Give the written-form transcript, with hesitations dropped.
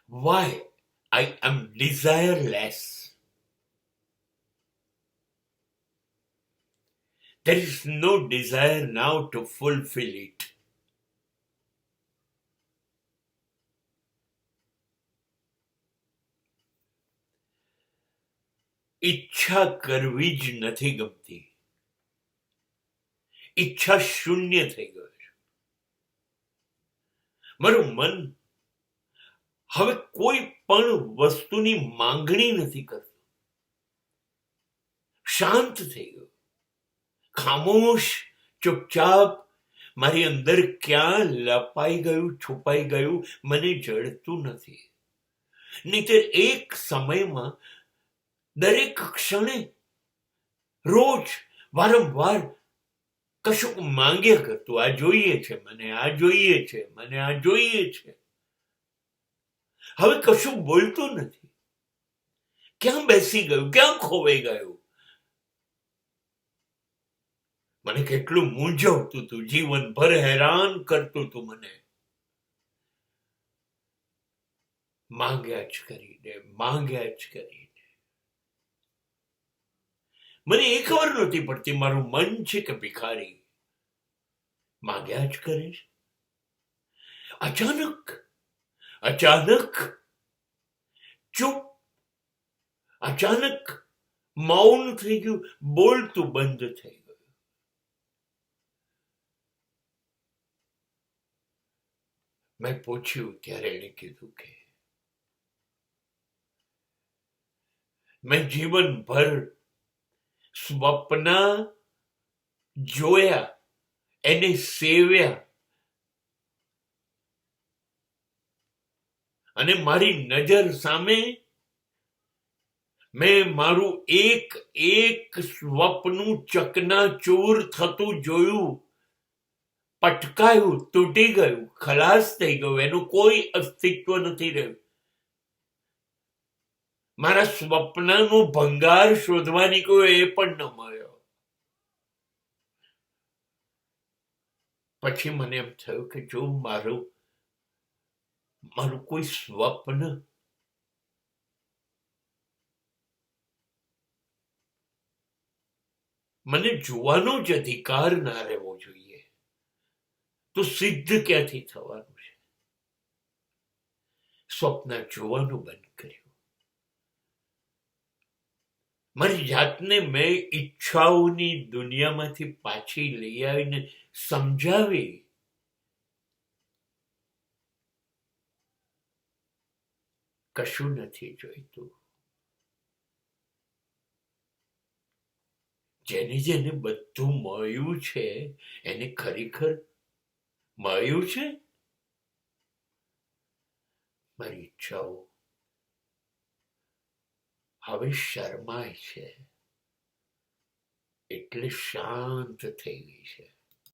why I am desireless. There is no desire now to fulfill it. ઈચ્છા કરવી જ નથી ગમતી. ઈચ્છા શૂન્ય થઈ ગયો છે. મારું મન હવે કોઈ પણ વસ્તુની માંગણી નથી કરતું. શાંત થઈ ગયું, ખામોશ, ચૂપચાપ. મારી અંદર ક્યાં લપાઈ ગયું, છુપાઈ ગયું, મને જડતું નથી. નહીંતર એક સમયમાં દરેક ક્ષણે, રોજ, વારંવાર કશુંક માંગ્યા કરતું. આ જોઈએ છે મને, આ જોઈએ છે મને, આ જોઈએ છે. હવે કશું બોલતું નથી. ક્યાં બેસી ગયું, ક્યાં ખોવાઈ ગયું? મને કેટલું મૂંઝવતું હતું, જીવનભર હેરાન કરતું હતું મને. માંગ્યા જ કરીને, માંગ્યા જ કરીને. મને એ ખબર નહોતી પડતી મારું મન છે કે ભિખારી. માંગ્યા જ કરે છે. અચાનક ચૂપ, અચાનક મૌન થઈ ગયું, બોલતું બંધ થઈ ગયું. મેં પૂછ્યું ત્યારે એણે કીધું કે મેં જીવનભર સ્વપ્ન જોયા, એને સેવ્યા, અને મારી નજર સામે મેં મારું એક સ્વપ્નું ચકનાચૂર થતું જોયું. પટકાયું, તૂટી ગયું, ખલાસ થઈ ગયું, એનું કોઈ અસ્તિત્વ નથી રહ્યું. મારા સ્વપ્નનો ભંગાર શોધવા નીકળ્યો, એ પણ ન મળ્યો. પછી મને એમ થયું કે જો મારું કોઈ સ્વપ્ન મને જોવાનો જ અધિકાર ના રહેવો જોઈએ, તો સિદ્ધ ક્યાંથી થવાનું છે? સ્વપ્ન જોવાનું બંધ કર્યું. મારી જાતને મેં ઈચ્છાઓની દુનિયામાંથી પાછી લઈ આવીને સમજાવી. કશું નથી જોઈતું. જેને બધું મળ્યું છે એને ખરેખર મળ્યું છે? મારી ઈચ્છાઓ હવે શરમાય છે, એટલે શાંત થઈ ગઈ છે.